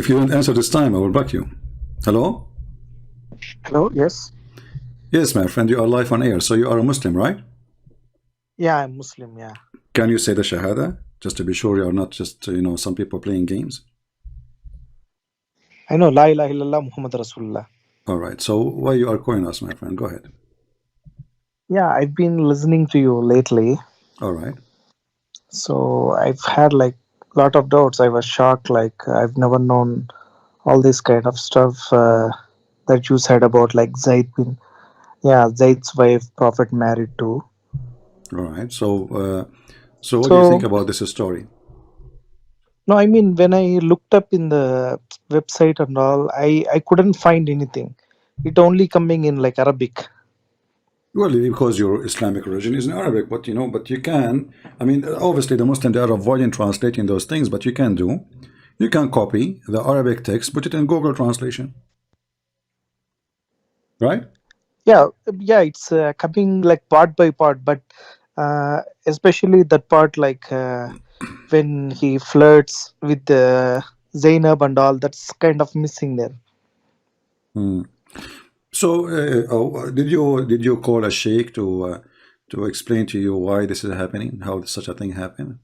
If you don't answer this time, I will block you. Hello? Hello, yes. Yes, my friend, you are live on air, so you are a Muslim, right? Yeah, I'm Muslim, yeah. Can you say the Shahada? Just to be sure you are not just, some people playing games. I know La ilaha illallah Muhammad Rasulullah. All right, so why you are calling us, my friend? Go ahead. Yeah, I've been listening to you lately. All right. So I've had like a lot of doubts. I was shocked, like I've never known all this kind of stuff that you said about like Zaid's wife, Prophet married to. All right. So what do you think So about this story? no, I mean when I looked up in the website and all, I couldn't find anything. It only coming in like Arabic. Well, because your Islamic origin is in Arabic, but you can. I mean, obviously the Muslims they are avoiding translating those things, but you can copy the Arabic text, put it in Google Translation, right? Yeah, it's coming like part by part, but especially that part like when he flirts with Zainab and all, that's kind of missing there. Hmm. So, did you call a sheikh to explain to you why this is happening, how such a thing happened?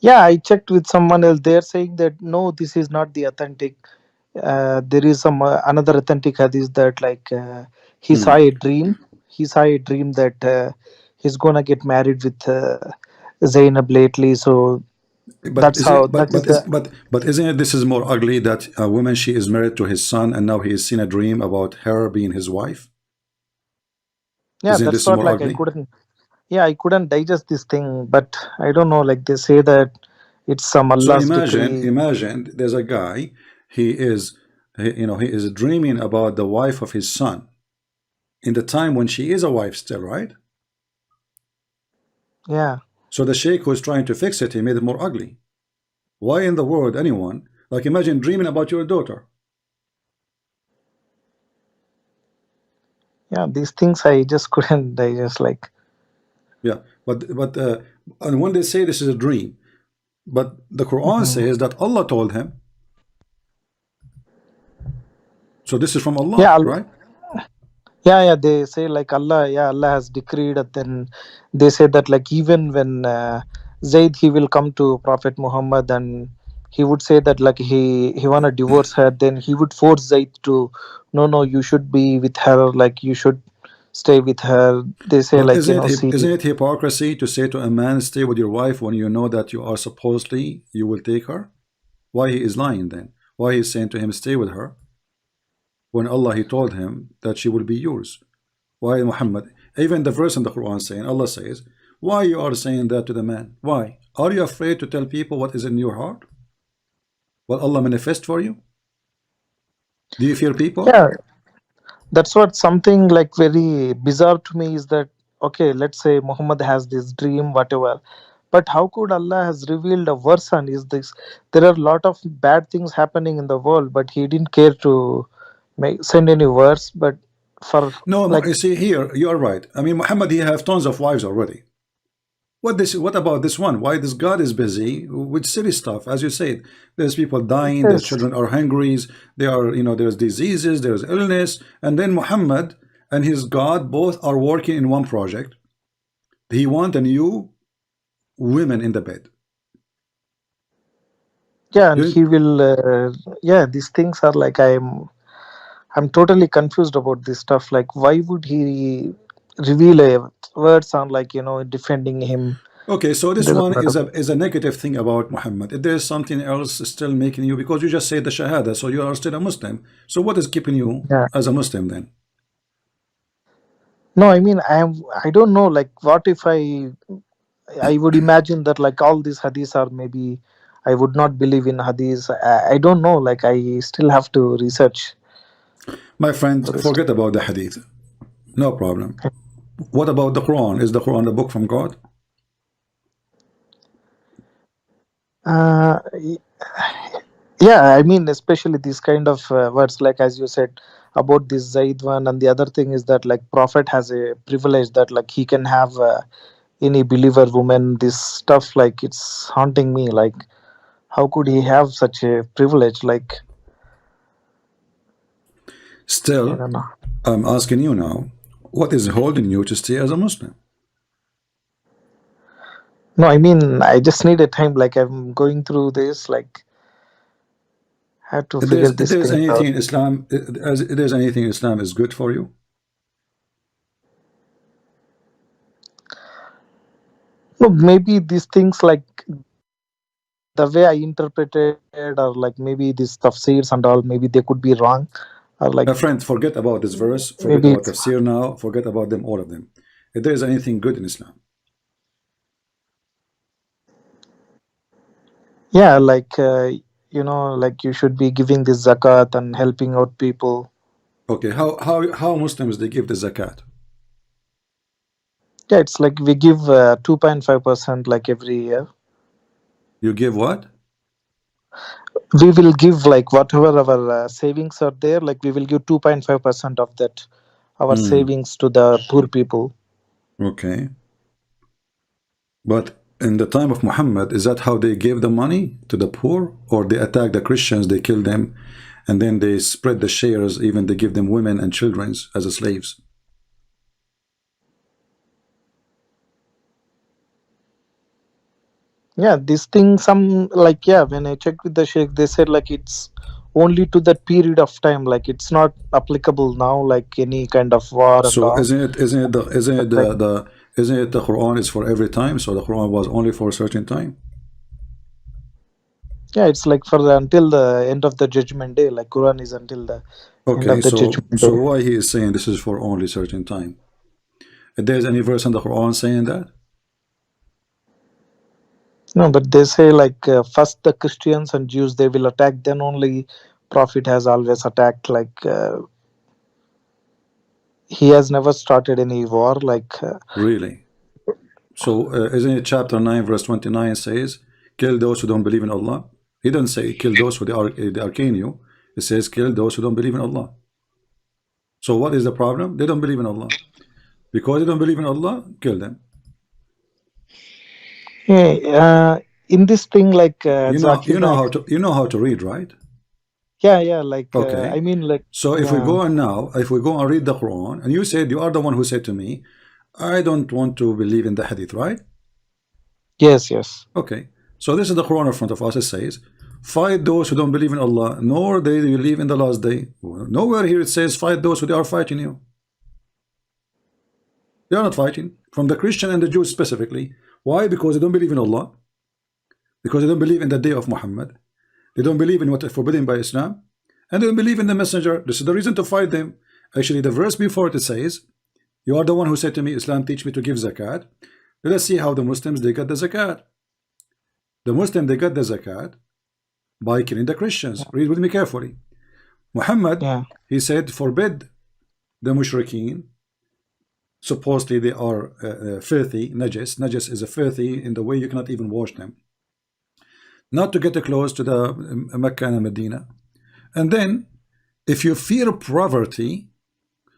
Yeah, I checked with someone else. They're saying that no, this is not the authentic. There is some another authentic hadith that like he saw Hmm. a dream. He saw a dream that he's gonna get married with Zainab lately. So But that's is how it that is the but isn't it this is more ugly that a woman she is married to his son and now he has seen a dream about her being his wife? yeah. Isn't That's this what more like I ugly? couldn't. Yeah, I couldn't digest this thing, but I don't know. Like they say that it's some So Allah's imagine, decree. imagine there's a guy, he is dreaming about the wife of his son in the time when she is a wife still, right? Yeah, So the sheikh who is trying to fix it, he made it more ugly. Why in the world anyone, like imagine dreaming about your daughter? yeah. These things I just couldn't digest. Like Yeah, but and when they say this is a dream, but the Quran mhm. says that Allah told him. So this is from yeah, Allah, right? yeah. They say like Allah. Yeah, Allah has decreed, and then they say that like even when Zaid he will come to Prophet Muhammad and he would say that like he wanna divorce her, then he would force Zaid to no, you should be with her. Like you should stay with her. They say But like see. isn't it hypocrisy to say to a man, stay with your wife when you know that you are supposedly you will take her? Why he is lying then? Why he is saying to him, stay with her, when Allah he told him that she will be yours? Why Muhammad? Even the verse in the Quran saying, Allah says, why you are saying that to the man? Why? Are you afraid to tell people what is in your heart? What Allah manifest for you? Do you fear people? Yeah, that's what something like very bizarre to me is that okay, let's say Muhammad has this dream, whatever. But how could Allah has revealed a verse and is this there are a lot of bad things happening in the world, but he didn't care to send any verse, but for No, like you see here, you are right. I mean, Muhammad, he have tons of wives already. What about this one? Why this God is busy with silly stuff? As you said, there's people dying, their yes, children are hungry, they are, there's diseases, there's illness, and then Muhammad and his God both are working in one project. He want a new women in the bed. yeah, and You- he will yeah, these things are like I'm totally confused about this stuff. Like why would he reveal a words on like defending him? Okay, so this There's a one lot is of a negative thing about Muhammad. If there's something else still making you, because you just said the Shahada, so you are still a Muslim. So what is keeping you yeah. as a Muslim then? No, I mean I don't know like what if I would imagine that like all these hadiths are maybe I would not believe in hadiths. I don't know, like I still have to research My friend, for this. forget about the Hadith. No problem. What about the Quran? Is the Quran the book from God? Uh, y- yeah, I mean especially these kind of words like as you said about this Zaid one, and the other thing is that like Prophet has a privilege that like he can have any believer woman. This stuff like it's haunting me. Like How could he have such a privilege? Like, I Still, don't know. I'm asking you now, what is holding you to stay as a Muslim? No, I mean, I just need a time. Like, I'm going through this. Like, have to figure If this there's thing anything out. in Islam, as if there's anything in Islam is good for you. No, maybe these things like the way I interpreted, or like maybe these tafsirs and all, maybe they could be wrong, or like My friend, forget about this verse, forget maybe about it's, tafsir now, forget about them, all of them. If there is anything good in Islam, yeah, like like you should be giving this zakat and helping out people. okay, how Muslims they give the zakat? Yeah, it's like we give 2.5% like every year. You give what? We will give like whatever our savings are there. Like we will give 2.5% of that our Hmm. savings to the poor people. Okay, but in the time of Muhammad, is that how they gave the money to the poor, or they attack the Christians, they kill them, and then they spread the shares, even they give them women and children as slaves? Yeah, this thing, some like, yeah, when I checked with the sheikh, they said like it's only to that period of time, like it's not applicable now, like any kind of war and So all. But like, isn't it the Quran is for every time? So the Quran was only for a certain time. yeah, it's like for until the end of the judgment day, like Quran is until the end Okay, of the so judgment day. why he is saying this is for only certain time? If there's any verse in the Quran saying that? No, but they say like first the Christians and Jews they will attack, then only Prophet has always attacked. Like he has never started any war. Like Really? So isn't it chapter 9 verse 29 says, kill those who don't believe in Allah? He doesn't say kill those who they arcane you. It says kill those who don't believe in Allah. So what is the problem? They don't believe in Allah. Because they don't believe in Allah, kill them. yeah, in this thing, like You know Zakida, how to read, right? yeah, like I Okay. mean, like So if we yeah, go on now, if we go and read the Quran, and you said you are the one who said to me, I don't want to believe in the hadith, right? yes, Okay. So this is the Quran in front of us. It says, fight those who don't believe in Allah, nor they believe in the last day. Nowhere here it says fight those who they are fighting you. They are not fighting. From the Christian and the Jews specifically. Why? Because they don't believe in Allah. Because they don't believe in the day of Muhammad. They don't believe in what is forbidden by Islam. And they don't believe in the messenger. This is the reason to fight them. Actually, the verse before it says, you are the one who said to me, Islam teach me to give zakat. Let us see how the Muslims they got the zakat. The Muslim they got the zakat by killing the Christians. Read with me carefully. Muhammad, yeah, he said, forbid the mushrikeen. Supposedly they are filthy, najis. Najis is a filthy in the way you cannot even wash them. Not to get close to the Mecca and Medina. And then, if you fear poverty,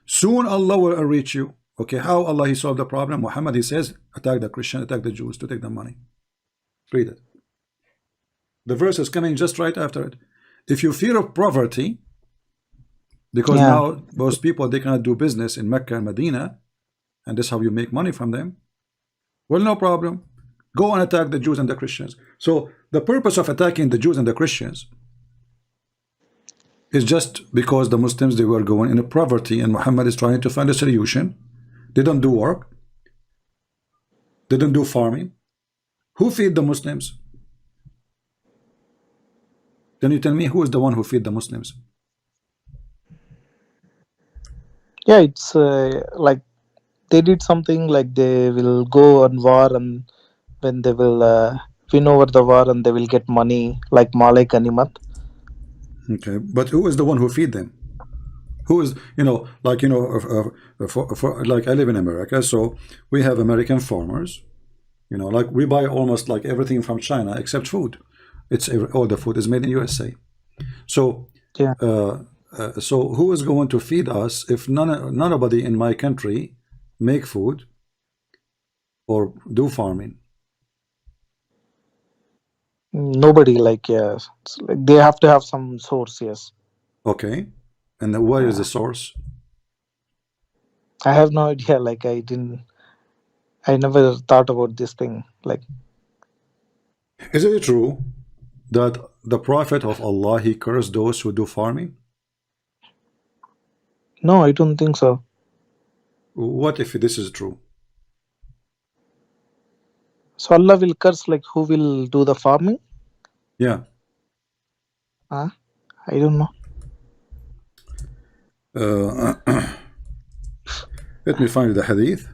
soon Allah will reach you. Okay, how Allah he solved the problem? Muhammad he says, attack the Christian, attack the Jews to take the money. Read it. The verse is coming just right after it. If you fear of poverty, because yeah, now most people they cannot do business in Mecca and Medina, and that's how you make money from them. Well, no problem. Go and attack the Jews and the Christians. So the purpose of attacking the Jews and the Christians is just because the Muslims they were going in poverty, and Muhammad is trying to find a solution. They don't do work. They don't do farming. Who feed the Muslims? Can you tell me who is the one who feed the Muslims? yeah. It's like they did something like they will go on war, and when they will win over the war and they will get money like Malay Ganimat. Okay, but who is the one who feed them? Who is, like, like I live in America, so we have American farmers, like we buy almost like everything from China except food. All the food is made in USA. So, Yeah, so who is going to feed us if nobody in my country make food or do farming? Nobody, like, yeah, it's like they have to have some source. Yes. Okay. And then where is uh, the source? I have no idea. Like, I never thought about this thing. Like, Is it true that the Prophet of Allah, he cursed those who do farming? no, I don't think so. What if this is true? So Allah will curse, like, who will do the farming? Yeah. Huh? I don't know. Uh, let me find the hadith.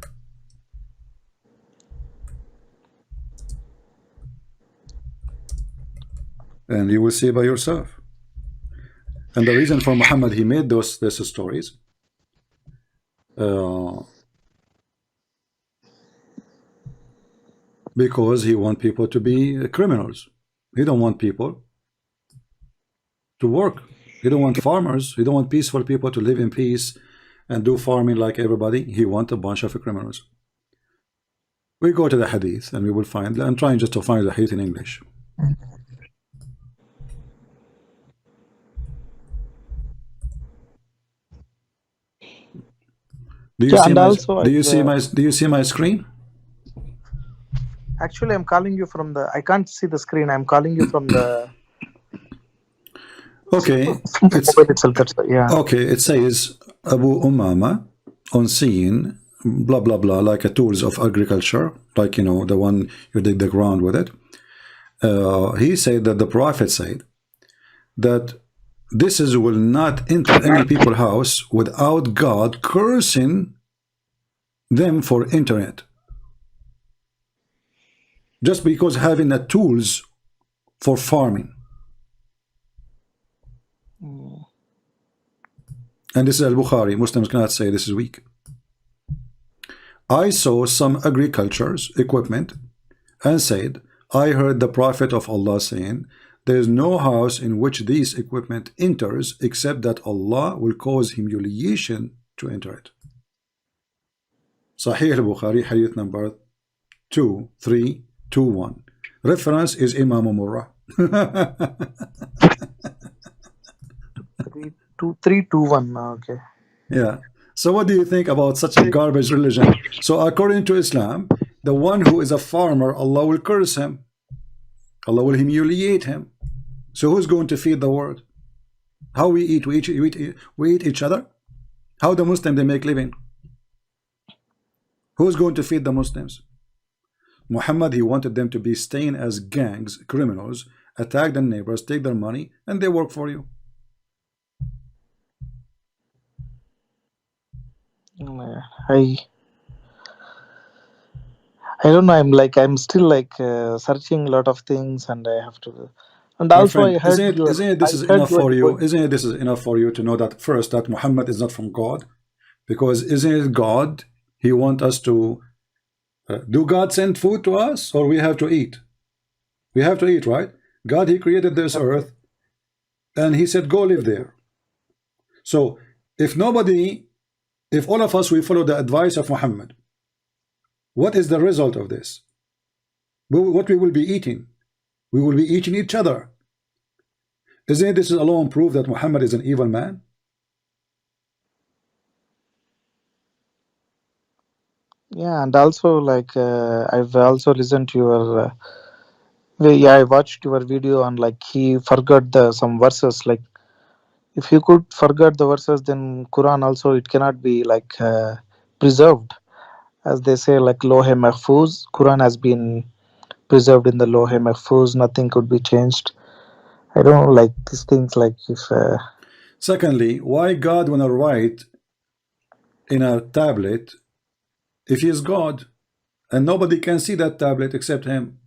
And you will see by yourself. And the reason for Muhammad, he made these stories, uh, because he want people to be criminals. He don't want people to work. He don't want farmers. He don't want peaceful people to live in peace and do farming like everybody. He want a bunch of criminals. We go to the hadith and we will find. I'm trying just to find the hadith in English. Do you Yeah, see and my also do you I've see my do you see my screen? actually I'm calling you from the. I can't see the screen. I'm calling you from the Okay, it's mobile itself. That's yeah. okay. It says Abu Umama on scene, blah blah blah, like a tools of agriculture, like the one you dig the ground with it. He said that the Prophet said that this is will not enter any people's house without God cursing them for entering it. Just because having the tools for farming. And this is Al-Bukhari. Muslims cannot say this is weak. I saw some agriculture's equipment and said, I heard the Prophet of Allah saying, there is no house in which these equipment enters except that Allah will cause humiliation to enter it. Sahih al-Bukhari, hadith number 2321. Reference is Imam Murrah. 3 2 3 2 1. Okay. Yeah. So what do you think about such a garbage religion? So according to Islam, the one who is a farmer, Allah will curse him. Allah will humiliate him. So who's going to feed the world? How we eat? We eat each other? How the Muslim they make living? Who's going to feed the Muslims? Muhammad, he wanted them to be staying as gangs, criminals, attack their neighbors, take their money, and they work for you. I I don't know. I'm still like searching a lot of things, and I have to. And My also, I friend, heard your. isn't it I this is heard enough your. for you? Isn't it this is enough for you to know that first that Muhammad is not from God? Because isn't it God? He want us to do God send food to us, or we have to eat? We have to eat, right? God, he created this earth, and he said, go live there. So if all of us, we follow the advice of Muhammad, what is the result of this? What we will be eating? We will be eating each other. Isn't this alone proof that Muhammad is an evil man? Yeah, and also like I've also listened to your. Yeah, I watched your video on like he forgot the some verses. Like if you could forget the verses, then Quran also it cannot be like preserved, as they say, like Lohe Mahfuz. Quran has been preserved in the Lohe Mahfuz. Nothing could be changed. I don't like these things. Like if Secondly, why God wanna write in a tablet if he is God and nobody can see that tablet except him?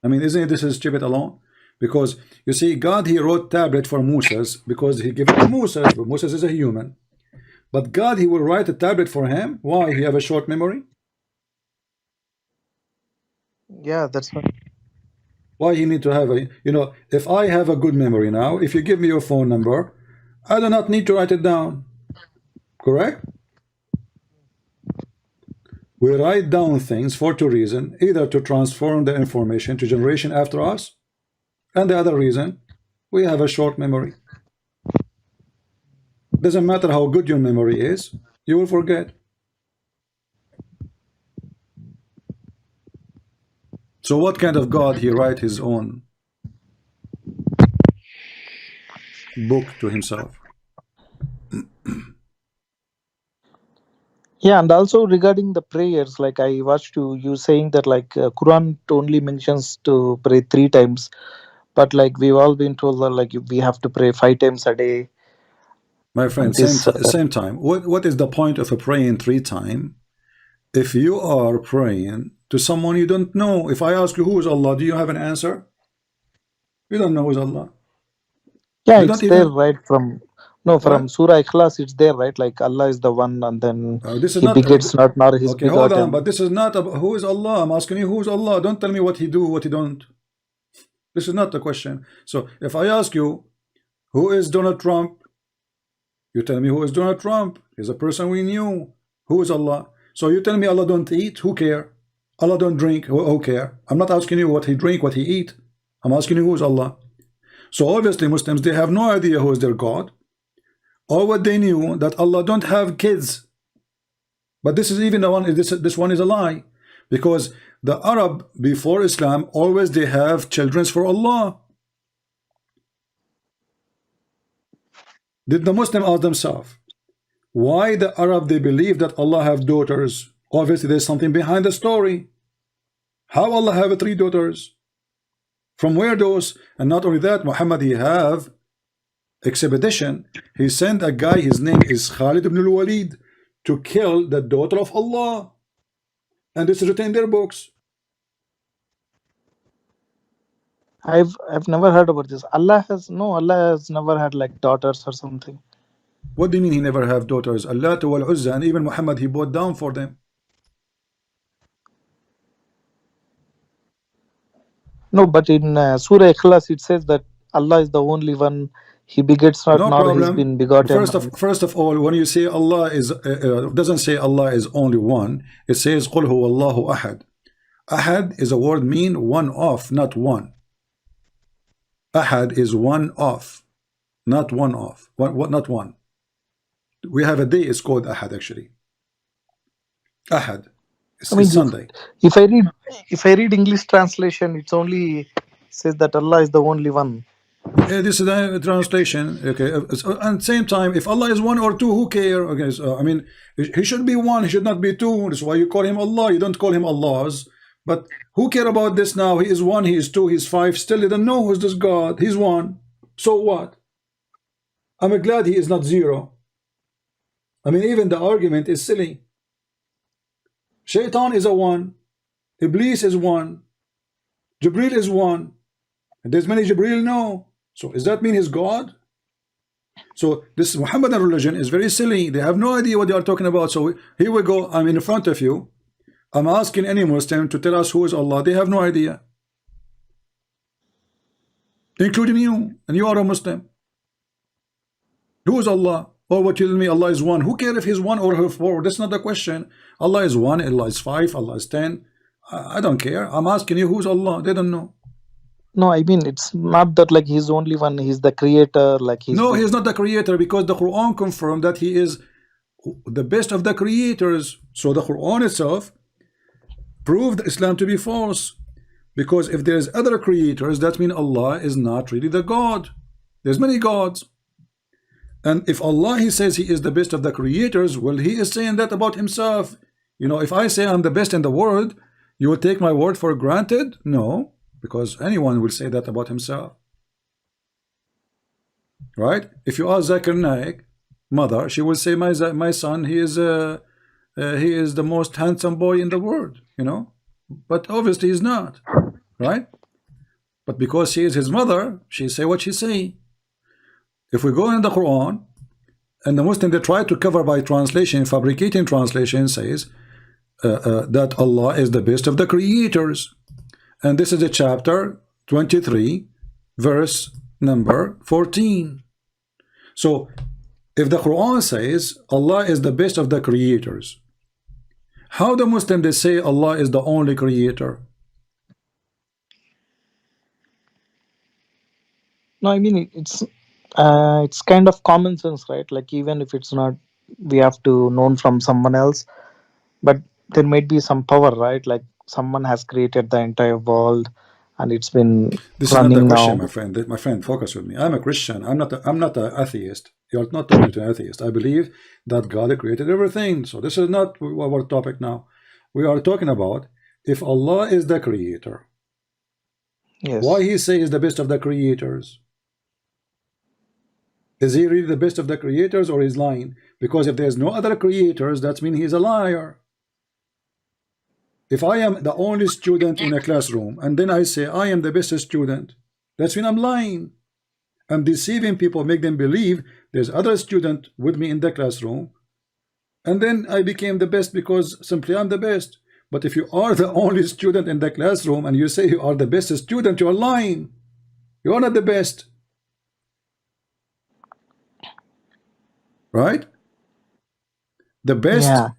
I mean, isn't this is stupid alone? Because you see, God, he wrote tablet for Moses because he gave it to Moses, but Moses is a human. But God, he will write a tablet for him. Why? He have a short memory? yeah, that's what. Why he need to have a, if I have a good memory now, if you give me your phone number, I do not need to write it down. Correct? We write down things for two reasons, either to transform the information to generation after us, And the other reason, we have a short memory. Doesn't matter how good your memory is, you will forget. So what kind of God he write his own book to himself? Yeah, and also regarding the prayers, like I watched you saying that like Quran only mentions to pray 3 times, but like we've all been told that like we have to pray 5 times a day. My And friend, this, same time. What is the point of a praying 3 times if you are praying to someone you don't know? If I ask you who is Allah, do you have an answer? You don't know who is Allah. yeah, You it's don't there even right from no from what? Surah Ikhlas. It's there right, like Allah is the one, and then This is He not begets not, nor His okay. Hold on, but begotten. this is not about who is Allah. I'm asking you who is Allah. Don't tell me what He do, what He don't. This is not the question. So if I ask you who is Donald Trump, you tell me who is Donald Trump. He's a person we knew. Who is Allah? So you tell me Allah don't eat. Who care? Allah don't drink. Who care? I'm not asking you what He drink, what He eat. I'm asking you who is Allah. So obviously Muslims, they have no idea who is their God, or what they knew that Allah don't have kids. But this is even the one. This one is a lie, because the Arab before Islam always they have children for Allah. Did the Muslim ask themselves why the Arab they believe that Allah have daughters? Obviously there's something behind the story. How Allah have 3 daughters? From where those? And not only that, Muhammad he have expedition. He sent a guy, his name is Khalid ibn al-Walid, to kill the daughter of Allah. And this is written in their books. I've never heard about this. Allah has never had like daughters or something. What do you mean he never have daughters? Allah wal Uzza, and even Muhammad he bowed down for them. No, but in Surah Ikhlas it says that Allah is the only one. He begets not, No nor He's problem. been begotten. First of all, when you say Allah is doesn't say Allah is only one. It says قل هو الله أحد. Ahad is a word mean one of, not one. Ahad is one of, not one of. What? Not one. We have a day. It's called Ahad actually. Ahad. I mean, It's Sunday. if I read English translation, it's only says that Allah is the only one. This is a translation. Okay, and same time, if Allah is one or two, who care? Okay, so I mean, he should be one. He should not be two. That's why you call him Allah. You don't call him Allah's. But who care about this now? He is one. He is two. He's five. Still, they don't know who's this God. He's one. So what? I'm glad he is not zero. I mean, even the argument is silly. Shaitan is a one. Iblis is one. Jibril is one. And there's many Jibril. No. So does that mean he's God? So this Muhammadan religion is very silly. They have no idea what they are talking about. So here we go. I'm in front of you. I'm asking any Muslim to tell us who is Allah. They have no idea, including you. And you are a Muslim. Who is Allah? Or what you tell me Allah is one. Who cares if he's one or four? That's not the question. Allah is one. Allah is five. Allah is 10. I don't care. I'm asking you who's Allah. They don't know. No, I mean it's not that like He's only one. He's the creator. Like No, he is not the creator, because the Quran confirmed that he is the best of the creators. So the Quran itself proved Islam to be false, because if there's other creators, that means Allah is not really the God. There's many gods, and if Allah he says he is the best of the creators, well, he is saying that about himself. You know, if I say I'm the best in the world, you will take my word for granted? No, because anyone will say that about himself, right? If you ask Zakir Naik mother, she will say my son he is the most handsome boy in the world, you know, but obviously he's not, right? But because she is his mother, she say what she say. If we go in the Quran, and the Muslim they try to cover by translation, fabricating translation, says that Allah is the best of the creators, and this is a chapter 23 verse number 14. So if the Quran says Allah is the best of the creators, how the Muslim they say Allah is the only creator? No, I mean it's kind of common sense, right? Like even if it's not, we have to known from someone else, but there might be some power, right? Like someone has created the entire world, and it's been This is not the running question, now. my friend. My friend, focus with me. I'm a Christian. I'm not an atheist. You're not talking to an atheist. I believe that God created everything. So this is not our topic now. We are talking about if Allah is the creator, why Yes. he say is the best of the creators? Is he really the best of the creators or is lying? Because if there's no other creators, that means he's a liar. If I am the only student in a classroom and then I say I am the best student, that's when I'm lying. I'm deceiving people, make them believe there's other student with me in the classroom, and then I became the best because simply I'm the best. But if you are the only student in the classroom and you say you are the best student, you are lying. You are not the best, right? The best, Yeah.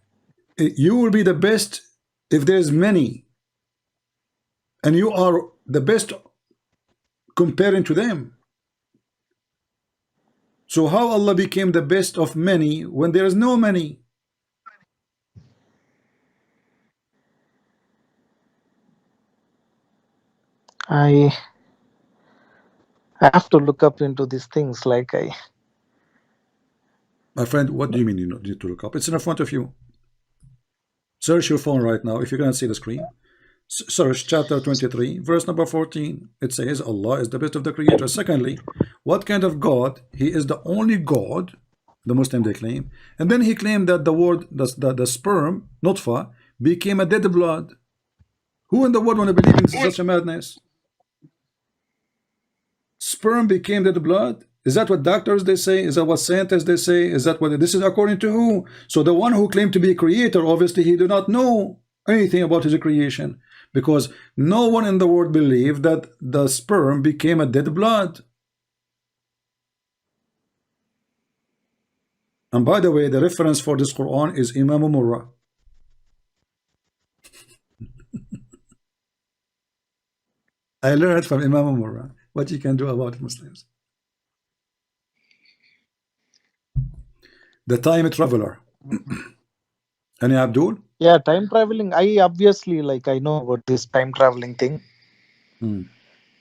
you will be the best if there's many, and you are the best comparing to them. So how Allah became the best of many when there is no many? I I have to look up into these things. Like I My friend, what do you mean you need to look up? It's in front of you. Search your phone right now if you're going to see the screen. Search chapter 23, verse number 14. It says Allah is the best of the creators. Secondly, what kind of God? He is the only God, the Muslim they claim. And then he claimed that the word, the sperm, nutfa, became a dead blood. Who in the world want to believe in such a madness? Sperm became dead blood? Is that what doctors they say? Is that what scientists they say? Is that what this is according to who? So the one who claimed to be a creator, obviously he did not know anything about his creation, because no one in the world believed that the sperm became a dead blood. And by the way, the reference for this Quran is Imam Murrah. I learned from Imam Murrah what you can do about Muslims. The time traveler. Any Abdul? Yeah, time traveling. I obviously like I know about this time traveling thing.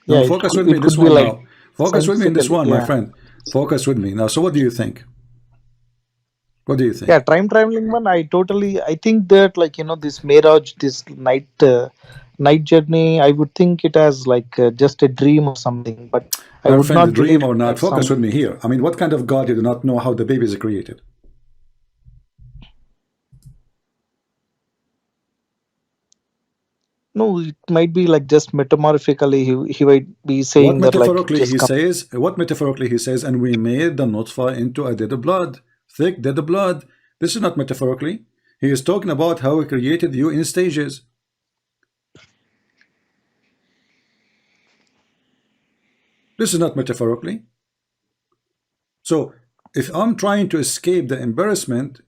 Now Yeah, focus with me it this could be one like now. Focus with me in this scientifically. one, my Yeah. friend. Focus with me. Now, so what do you think? What do you Yeah, think? time traveling one. I think that like this Mirage, this night journey. I would think it as like just a dream or something, but I My would friend, the not dream believe or not, that focus with some. me here. I mean, what kind of God you do not know how the baby is created? No, it might be like just metamorphically. He might be What saying that like it metaphorically just he come. says, what metaphorically he says, and we made the nutfa into a dead blood, thick dead blood. This is not metaphorically. He is talking about how he created you in stages. This is not metaphorically. So if I'm trying to escape the embarrassment,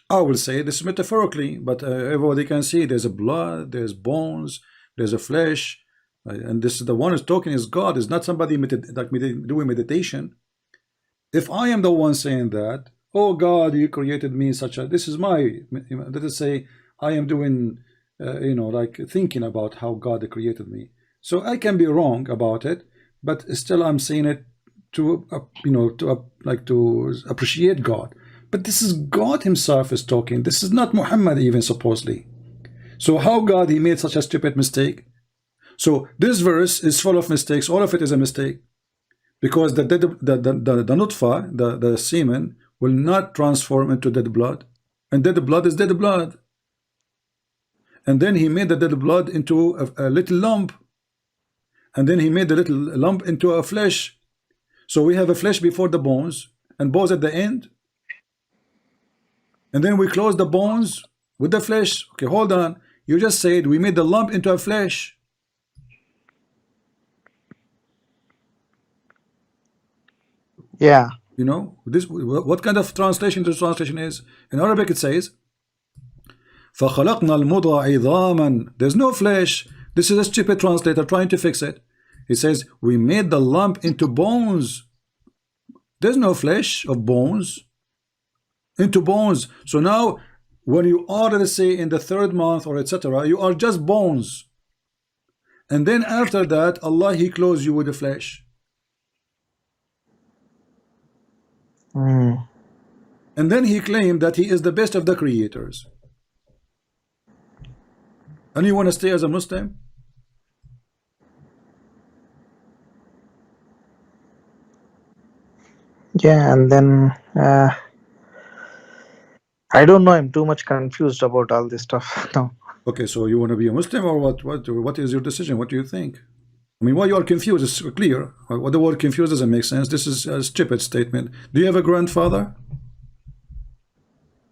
I will say this metaphorically, but everybody can see there's a blood, there's bones, there's a flesh, and this is the one who's talking is God, is not somebody doing meditation. If I am the one saying that, oh God, you created me in such a, this is my, let us say, I am doing, like thinking about how God created me. So I can be wrong about it, but still I'm saying it to, like to appreciate God. But this is God himself is talking. This is not Muhammad even supposedly. So how God he made such a stupid mistake? So this verse is full of mistakes. All of it is a mistake because the nutfa, the semen, will not transform into dead blood, and dead blood is dead blood. And then he made the dead blood into a little lump, and then he made the little lump into a flesh. So we have a flesh before the bones, and bones at the end, and then we close the bones with the flesh. Okay, hold on. You just said we made the lump into a flesh. Yeah. You know this. What kind of translation this translation is? In Arabic, it says فَخَلَقْنَا الْمُضْغَ عِظَامًا. There's no flesh. This is a stupid translator trying to fix it. He says, we made the lump into bones. There's no flesh of bones. Into bones. So now, when you are, let's say, in the third month or etc., you are just bones. And then after that, Allah, He clothes you with the flesh. Mm. And then He claimed that He is the best of the creators. And you want to stay as a Muslim? Yeah, and then I don't know. I'm too much confused about all this stuff now. Okay, so you want to be a Muslim or what? What is your decision? What do you think? I mean, why you are confused is clear. What the word confused doesn't make sense. This is a stupid statement. Do you have a grandfather?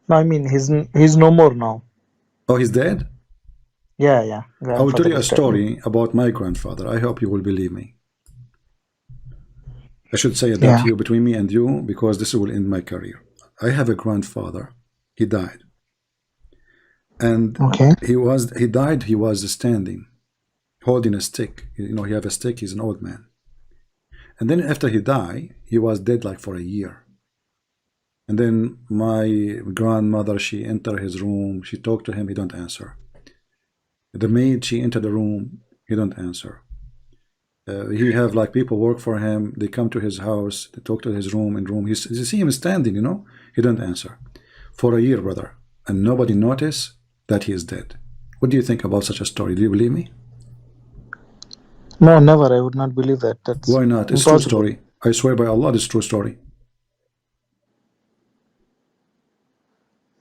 No, I mean he's no more now. Oh, he's dead? Yeah, yeah. I will tell Grandfather you a is dead. story about my grandfather. I hope you will believe me. I should say that Yeah. here between me and you because this will end my career. I have a grandfather. He died. And Okay. he died, he was standing, holding a stick. You know, he have a stick, he's an old man. And then after he died, he was dead like for a year. And then my grandmother, she entered his room, she talked to him, he don't answer. The maid, she entered the room, he don't answer. He have like people work for him, they come to his house, they talk to his room and room. You see him standing, you know, he don't answer. For a year, brother. And nobody noticed that he is dead. What do you think about such a story? Do you believe me? No, never. I would not believe that. That's Why not? It's true impossible. story. I swear by Allah, it's true story.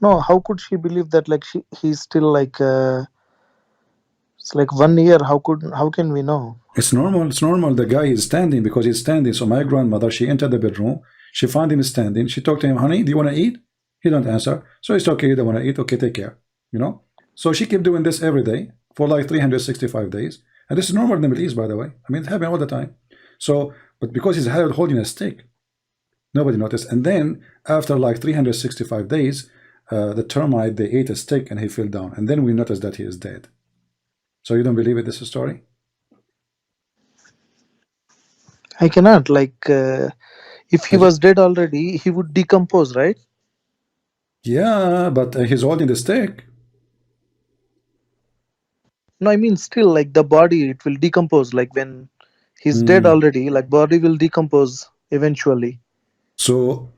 No, how could she believe that? Like he's still like it's like 1 year. How can we know? It's normal. It's normal. The guy is standing because he's standing. So my grandmother, she entered the bedroom. She found him standing. She talked to him, honey, do you want to eat? He don't answer. So it's okay. You don't want to eat. Okay, take care. You know. So she kept doing this every day for like 365 days. And this is normal in the Middle East, by the way. I mean, it happened all the time. So, but because he's holding a stick, nobody noticed. And then after like 365 days, the termite, they ate a stick and he fell down. And then we noticed that he is dead. So you don't believe it? This is a story? I cannot. Like if he I was dead already, he would decompose, right? Yeah, but he's holding the stick. No, I mean still like the body, it will decompose. Like when he's dead Hmm. already, like body will decompose eventually. So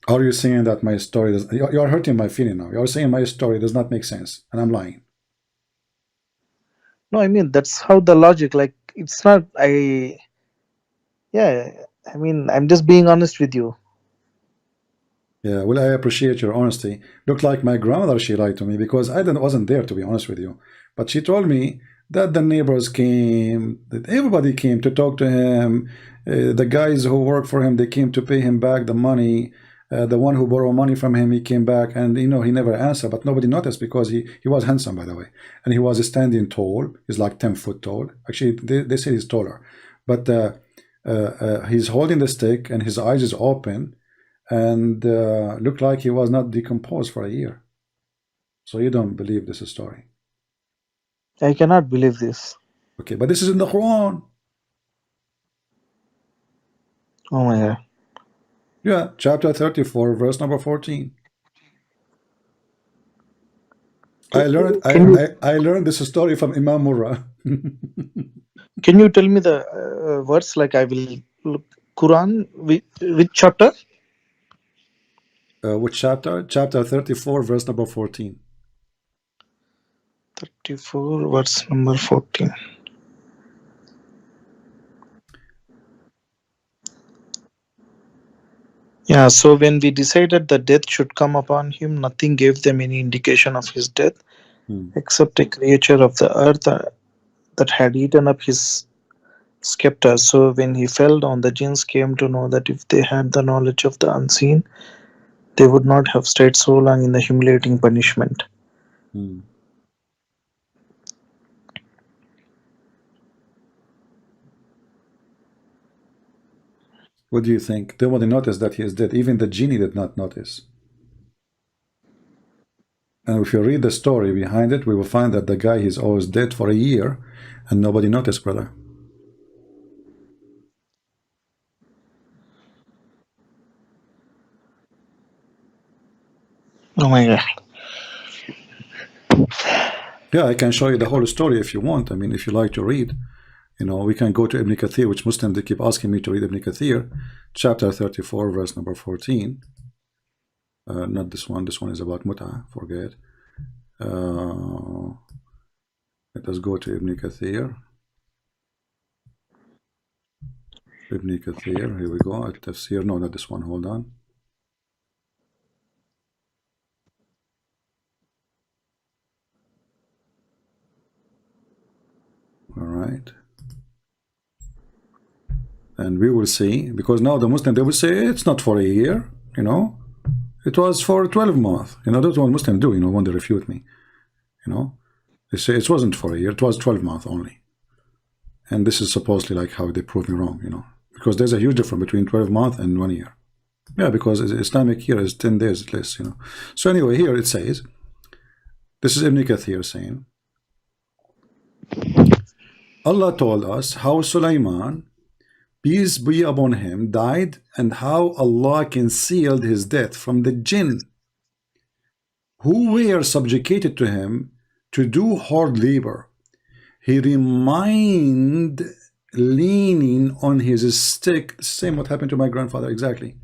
are you saying that my story does, you're hurting my feeling now. You're saying my story does not make sense and I'm lying. No, I mean that's how the logic. Like it's not. Yeah. I mean I'm just being honest with you. Yeah, well, I appreciate your honesty. Looked like my grandmother, she lied to me because I wasn't there, to be honest with you. But she told me that the neighbors came, that everybody came to talk to him. The guys who work for him, they came to pay him back the money. The one who borrowed money from him, he came back and, you know, he never answered, but nobody noticed because he was handsome, by the way. And he was standing tall. He's like 10 foot tall. Actually, they say he's taller. But he's holding the stick and his eyes is open and looked like he was not decomposed for a year. So you don't believe this story. I cannot believe this. Okay, but this is in the Quran. Oh my god. Yeah, chapter 34, verse number 14. I Ca- learned I, Can you I learned this story from Imam Murrah. can you tell me the words? Like I will look Quran which chapter? Which chapter? Chapter 34, verse number 14. 34 verse number 14. Yeah, so when we decided that death should come upon him, nothing gave them any indication of his death Hmm. except a creature of the earth that had eaten up his scepter. So when he fell down, the jinns came to know that if they had the knowledge of the unseen, they would not have stayed so long in the humiliating punishment. Hmm. What do you think? Nobody noticed that he is dead. Even the genie did not notice. And if you read the story behind it, we will find that the guy is always dead for a year and nobody noticed, brother. Oh my God. Yeah, I can show you the whole story if you want. I mean, if you like to read, you know, we can go to Ibn Kathir, which Muslims, they keep asking me to read Ibn Kathir, chapter 34, verse number 14. Not this one. This one is about mut'ah. Forget. Let us go to Ibn Kathir. Ibn Kathir. Here we go. At Tafsir. No, not this one. Hold on. All right. And we will see, because now the Muslim, they will say it's not for a year, you know, it was for 12 months. You know, that's what Muslims do, you know, when they refute me. You know, they say it wasn't for a year, it was 12 months only. And this is supposedly like how they prove me wrong, you know, because there's a huge difference between 12 months and 1 year. Yeah, because Islamic year is 10 days less, you know. So anyway, here it says, this is Ibn Kathir saying, Allah told us how Sulaiman, peace be upon him, died, and how Allah concealed his death from the jinn who were subjugated to him to do hard labor. He remained leaning on his stick, same what happened to my grandfather exactly,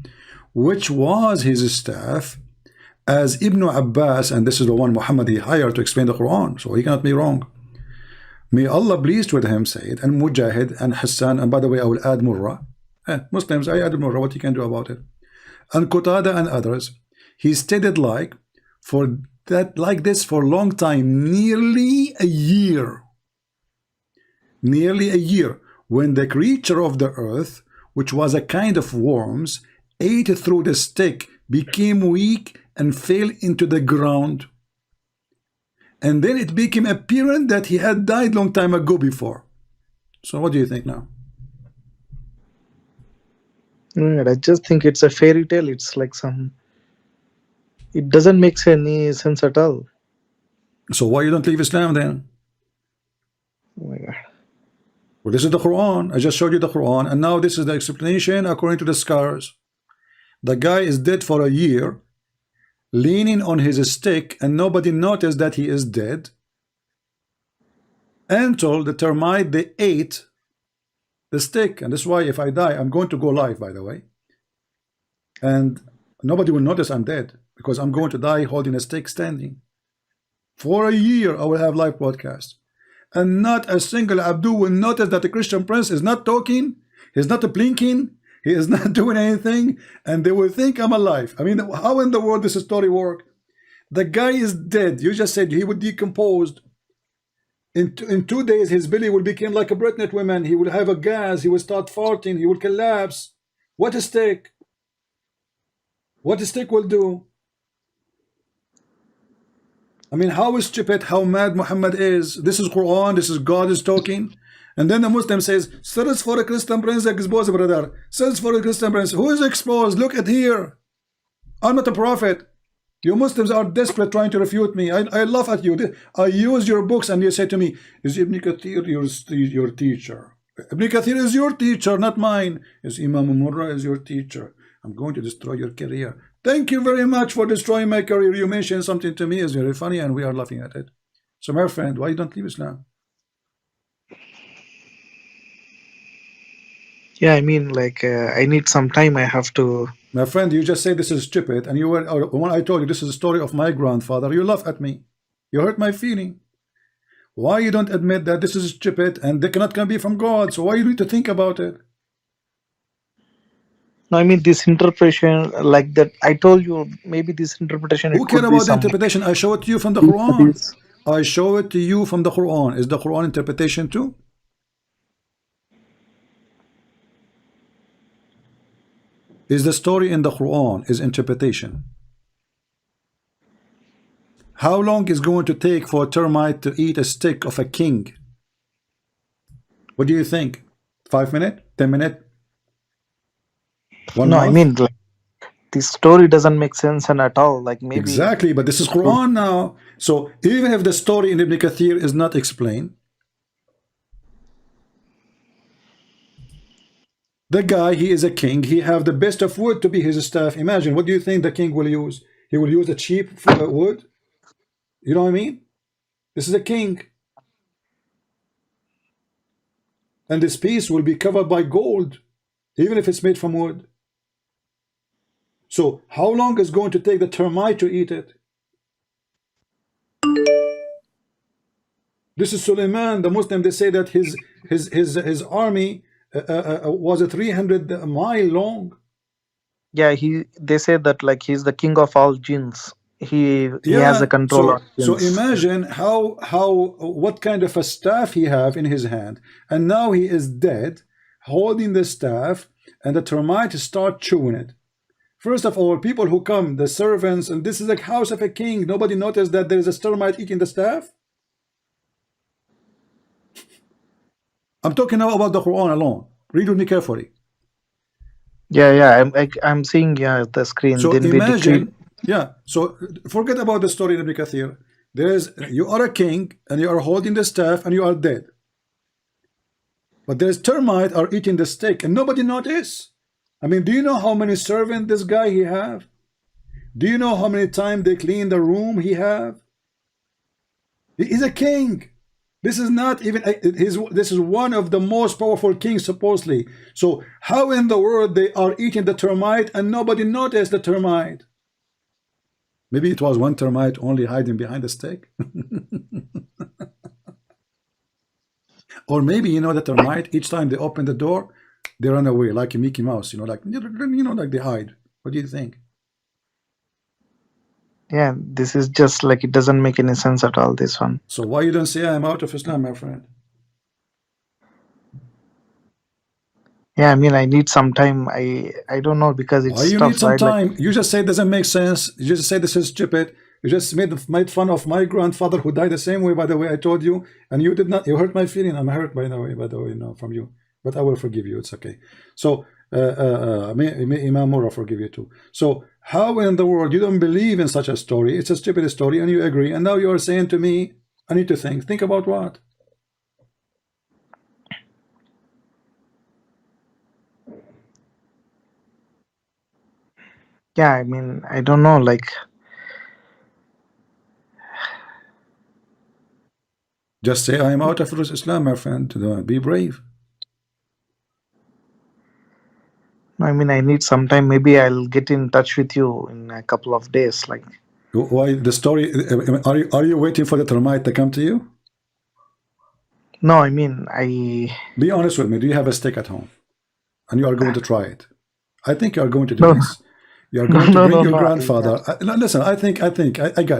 which was his staff, as Ibn Abbas, and this is the one Muhammad he hired to explain the Quran, so he cannot be wrong. May Allah pleased with him, said, and Mujahid and Hassan, and by the way, I will add Murrah. Muslims, I added Murrah, what you can do about it? And Qatada and others, he stated like this for a long time, nearly a year. Nearly a year, when the creature of the earth, which was a kind of worms, ate through the stick, became weak, and fell into the ground. And then it became apparent that he had died long time ago before. So what do you think now? I just think it's a fairy tale. It's like it doesn't make any sense at all. So why you don't leave Islam then? Oh my God. Well, this is the Quran. I just showed you the Quran, and now this is the explanation according to the scholars. The guy is dead for a year, leaning on his stick, and nobody noticed that he is dead, until the termite, they ate the stick. And that's why if I die, I'm going to go live, by the way, and nobody will notice I'm dead, because I'm going to die holding a stick standing. For a year I will have live broadcast, and not a single Abdul will notice that the Christian prince is not talking, he's not blinking, he is not doing anything, and they will think I'm alive. I mean, how in the world does this story work? The guy is dead. You just said he would decompose. In 2 days, his belly will become like a pregnant woman. He will have a gas. He will start farting. He will collapse. What a stick. What a stick will do. I mean, how stupid, how mad Muhammad is. This is Quran. This is God is talking. And then the Muslim says, search for a Christian prince exposed, brother. Search for a Christian prince. Who is exposed? Look at here. I'm not a prophet. You Muslims are desperate trying to refute me. I laugh at you. I use your books and you say to me, is Ibn Kathir your teacher? Ibn Kathir is your teacher, not mine. Is Imam Murrah is your teacher? I'm going to destroy your career. Thank you very much for destroying my career. You mentioned something to me is very funny and we are laughing at it. So my friend, why you don't leave Islam? Yeah, I mean, like, I need some time. I have to. My friend, you just say this is stupid, and you were when I told you this is the story of my grandfather, you laugh at me. You hurt my feeling. Why you don't admit that this is stupid and they cannot be from God? So why you need to think about it? No, I mean this interpretation, like that. I told you maybe this interpretation. Who It care could be about the some. interpretation? I show it to you from the Quran. I show it to you from the Quran. Is the Quran interpretation too? Is the story in the Quran is interpretation? How long is going to take for a termite to eat a stick of a king? What do you think? 5 minutes? 10 minutes? 1 No, I month? mean, like, this story doesn't make sense and at all. Like maybe Exactly, but this is it could. Quran now. So even if the story in Ibn Kathir is not explained, the guy, he is a king. He have the best of wood to be his staff. Imagine, what do you think the king will use? He will use a cheap wood. You know what I mean? This is a king. And this piece will be covered by gold, even if it's made from wood. So how long is going to take the termite to eat it? This is Suleiman, the Muslim. They say that his army was a 300-mile long. Yeah, they say that like he's the king of all jinns. He has a Yeah. control So on so jinns. imagine how what kind of a staff he have in his hand, and now he is dead, holding the staff, and the termites start chewing it. First of all, people who come, the servants, and this is a house of a king. Nobody noticed that there is a termite eating the staff. I'm talking now about the Quran alone. Read with me carefully. Yeah. I'm seeing the screen. So Then we decree. imagine, yeah. So forget about the story in Ibn Kathir. You are a king and you are holding the staff and you are dead. But there's termite are eating the steak and nobody notice. I mean, do you know how many servants this guy he have? Do you know how many times they clean the room he have? He is a king. This is not even this is one of the most powerful kings supposedly. So how in the world they are eating the termite and nobody noticed the termite? Maybe it was one termite only hiding behind the steak. Or maybe, you know, the termite, each time they open the door, they run away like a Mickey Mouse, you know, like like they hide. What do you think? Yeah, this is just like it doesn't make any sense at all. This one. So why you don't say I'm out of Islam, my friend? Yeah, I mean, I need some time. I don't know because Why it's you need tough, some right? Like, time? You just say it doesn't make sense. You just say this is stupid. You just made fun of my grandfather who died the same way, by the way, I told you, and you did not. You hurt my feeling. I'm hurt by the way, no, from you. But I will forgive you. It's okay. So may Imam Mura forgive you too. So how in the world you don't believe in such a story? It's a stupid story, and you agree. And now you are saying to me, I need to think. Think about what? yeah, I mean, I don't know. Like, Just say I am out of Islam, my friend. Be brave. I mean, I need some time. Maybe I'll get in touch with you in a couple of days. Like, Why the story? Are you waiting for the termite to come to you? no, I mean, I Be honest with me. Do you have a stick at home? And you are going to try it. I think you are going to do no, this. You are going to bring your no. grandfather. No, listen, I got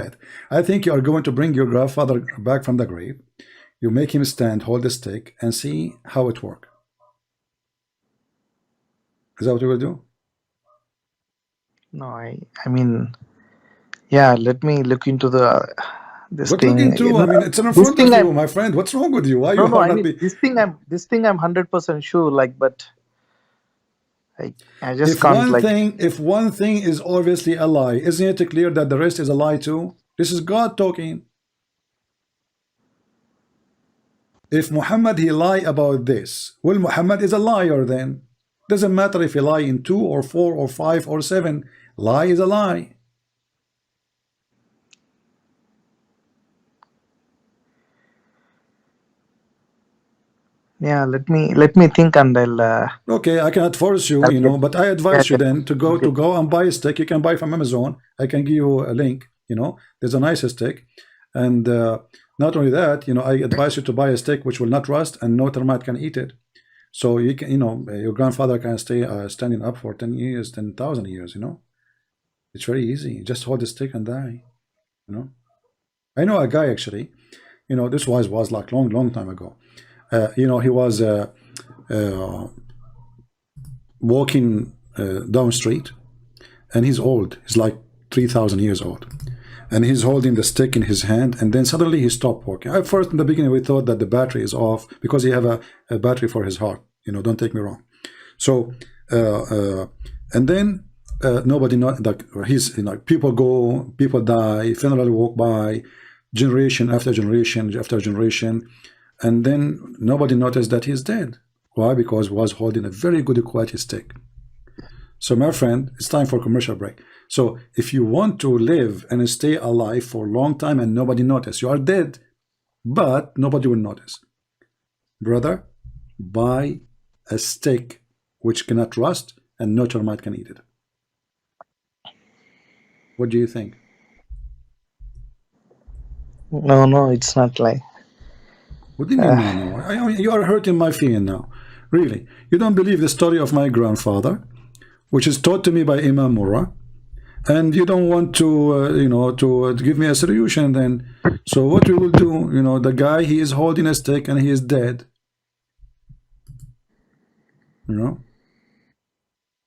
it. I think you are going to bring your grandfather back from the grave. You make him stand, hold the stick, and see how it works. Is that what you will do? No, I mean, yeah. Let me look into this What look thing. into? I mean, it's in This front of thing, you, my friend. What's wrong with you? Why you no. are I not mean, be? this thing. I'm 100% sure. Like, but I just If can't. one Like, thing, if one thing is obviously a lie, isn't it clear that the rest is a lie too? This is God talking. If Muhammad he lie about this, well, Muhammad is a liar then. Doesn't matter if he lie in 2 or 4 or 5 or 7. Lie is a lie. yeah. Let me think, and Okay, I cannot force you, I'll get. but I Yeah, advise you then to I'll get. go and buy a stick. You can buy from Amazon. I can give you a link. There's a nice stick, and not only that, I advise you to buy a stick which will not rust and no termite can eat it. So you can, your grandfather can stay standing up for 10 years, 10,000 years. It's very easy. Just hold the stick and die. I know a guy actually. This was like long time ago. He was walking down street, and he's old. He's like 3,000 years old, and he's holding the stick in his hand. And then suddenly he stopped walking. At first, in the beginning, we thought that the battery is off because he have a battery for his heart. Don't take me wrong. So, and then nobody not like he's, you know, people go, people die, funeral walk by, generation after generation after generation, and then nobody noticed that he's dead. Why? Because he was holding a very good quality stick. So my friend, it's time for commercial break. So if you want to live and stay alive for a long time and nobody notice, you are dead, but nobody will notice. Brother, buy a stick which cannot rust and no termite can eat it. What do you think? No, no, it's not like. What do you mean, no, no? I mean, you are hurting my feeling now. Really. You don't believe the story of my grandfather, which is taught to me by Imam Murrah, and you don't want to, you know, to give me a solution then. So what we will do, you know, the guy, he is holding a stick and he is dead. You know?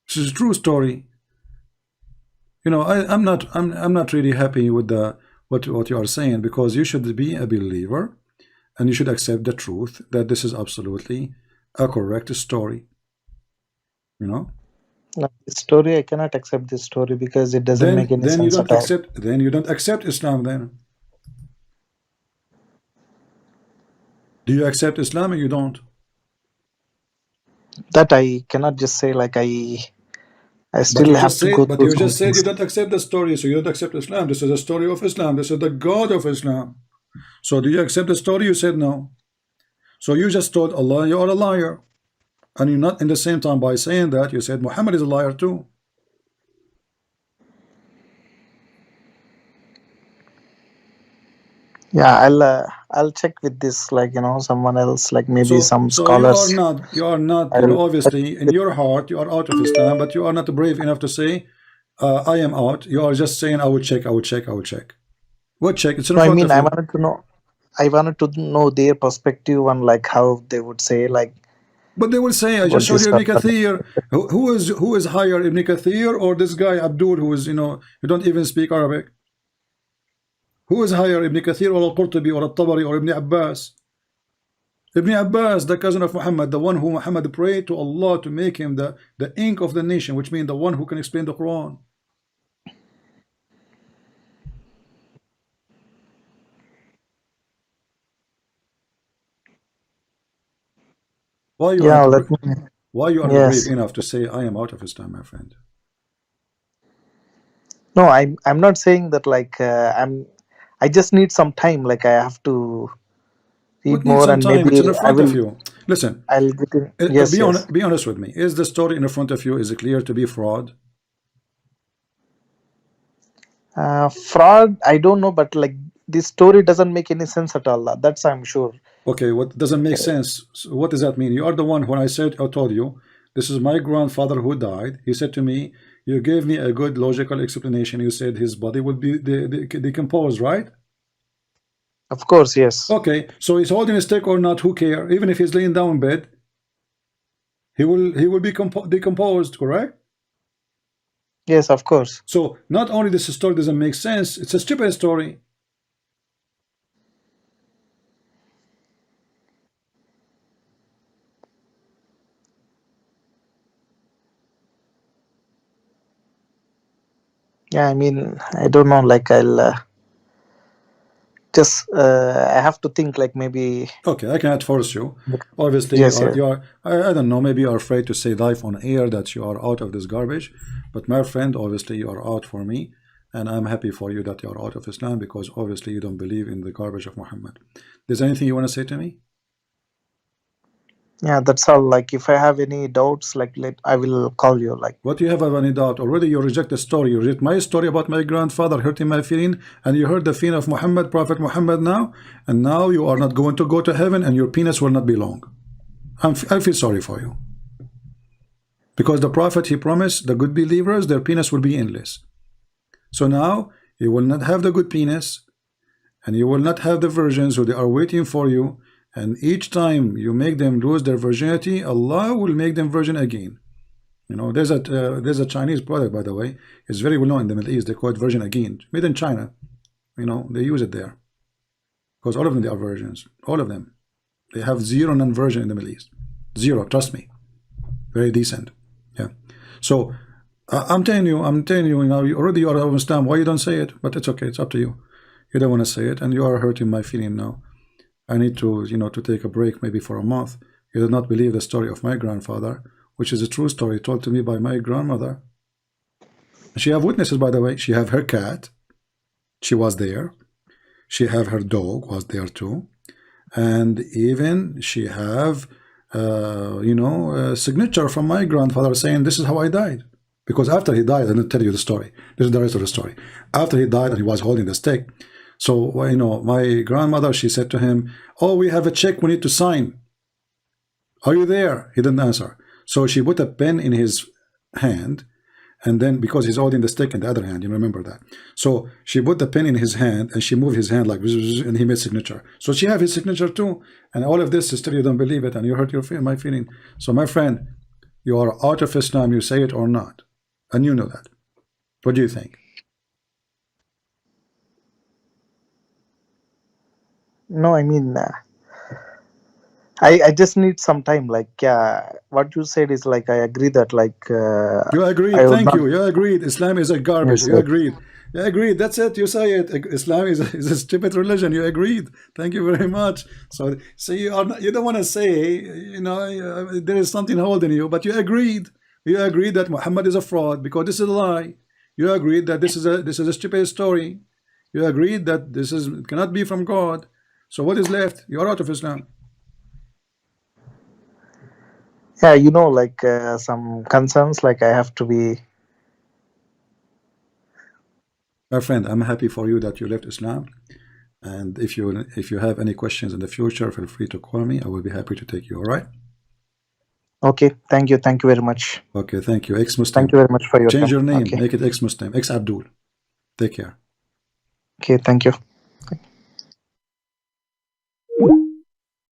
This is a true story. You know, I'm not really happy with the what you are saying, because you should be a believer and you should accept the truth that this is absolutely a correct story. You know? No, this story, I cannot accept this story because it doesn't make any Then you sense don't at all. accept, then you don't accept Islam then. Do you accept Islam or you don't? That I cannot just say like I But still you have just to said, go but through you some just said you things. don't accept the story, so you don't accept Islam. This is a story of Islam. This is the God of Islam. So do you accept the story? You said no. So you just told Allah you are a liar. And you're not in the same time by saying that, you said Muhammad is a liar too. Yeah, I'll check with this, like, you know, someone else, like maybe some So scholars. you are not, you know, I'll check obviously in with, your heart you are out of Islam, but you are not brave enough to say, I am out. You are just saying, I will check, I will check, I will check. What check? It's in no, I front mean, of you. I wanted to know their perspective on like how they would say like But they will say, I just about showed this you Ibn topic. Kathir. Who is higher, Ibn Kathir or this guy Abdul, who is, you know, you don't even speak Arabic? Who is higher, Ibn Kathir or Al-Qurtubi or Al-Tabari or Ibn Abbas? Ibn Abbas, the cousin of Muhammad, the one who Muhammad prayed to Allah to make him the ink of the nation, which means the one who can explain the Quran. Why you are Yeah, not let me. why you are not brave Yes. enough to say I am out of Islam, my friend? No, I'm not saying that like I just need some time. Like I have to read What needs more some and time? It's in maybe the front of you. Listen, I'll get in. Yes, yes. be honest with me. Is the story in the front of you, is it clear to be fraud? Fraud, I don't know, but like this story doesn't make any sense at all. That's I'm sure. Okay, what doesn't make sense? So what does that mean? You are the one when I told you, this is my grandfather who died. He said to me, you gave me a good logical explanation. You said his body would be decomposed, right? Of course, yes. Okay, so he's holding a stick or not, who care? Even if he's laying down in bed, he will be decomposed, correct? Yes, of course. So not only this story doesn't make sense, it's a stupid story. Yeah, I mean, I don't know. Like I'll just I have to think. Like maybe. Okay, I cannot force you. Obviously, Yes, yes. I don't know, maybe you are afraid to say live on air that you are out of this garbage. But my friend, obviously you are out for me. And I'm happy for you that you are out of Islam, because obviously you don't believe in the garbage of Muhammad. There's anything you want to say to me? Yeah, that's all. Like if I have any doubts, like I will call you. Like What do you have any doubt? Already you reject the story. You reject my story about my grandfather hurting my feeling, and you heard the feeling of Muhammad, Prophet Muhammad now, and now you are not going to go to heaven, and your penis will not be long. I feel sorry for you. Because the Prophet, he promised the good believers, their penis will be endless. So now you will not have the good penis, and you will not have the virgins who they are waiting for you. And each time you make them lose their virginity, Allah will make them virgin again. You know, there's a Chinese product, by the way. It's very well known in the Middle East. They call it virgin again, made in China. You know, they use it there because all of them, they are virgins. All of them. They have zero non-virgin in the Middle East. Zero, trust me. Very decent. Yeah. So I'm telling you, now you already are of Islam. Why you don't say it? But it's okay, it's up to you. You don't want to say it, and you are hurting my feeling now. I need to, to take a break maybe for a month. You did not believe the story of my grandfather, which is a true story told to me by my grandmother. She have witnesses, by the way. She have her cat. She was there. She have her dog was there too. And even she have, a signature from my grandfather saying this is how I died. Because after he died, I'm going to tell you the story. This is the rest of the story. After he died and he was holding the stick, so, my grandmother, she said to him, oh, we have a check we need to sign. Are you there? He didn't answer. So she put a pen in his hand, and then because he's holding the stick in the other hand, you remember that. So she put the pen in his hand, and she moved his hand like, and he made signature. So she have his signature too. And all of this is still you don't believe it, and you hurt my feeling. So my friend, you are out of Islam, you say it or not. And you know that. What do you think? No, I mean, I just need some time. Like, yeah, what you said is like I agree that like You agreed. I would Thank not. you. You agreed. Islam is a garbage. Yes, You agreed. You agreed. That's it. You say it. Islam is a stupid religion. You agreed. Thank you very much. So you are not, you don't want to say, there is something holding you, but you agreed. You agreed that Muhammad is a fraud because this is a lie. You agreed that this is a stupid story. You agreed that this is cannot be from God. So what is left? You are out of Islam. yeah, like some concerns. Like I have to be. My friend, I'm happy for you that you left Islam. And if you have any questions in the future, feel free to call me. I will be happy to take you. All right? Okay, thank you very much. Okay, thank you. Thank Ex-Muslim. you very much for your Change time. your name. Okay, Make it ex-Muslim. Ex-Abdul. Take care. okay, thank you.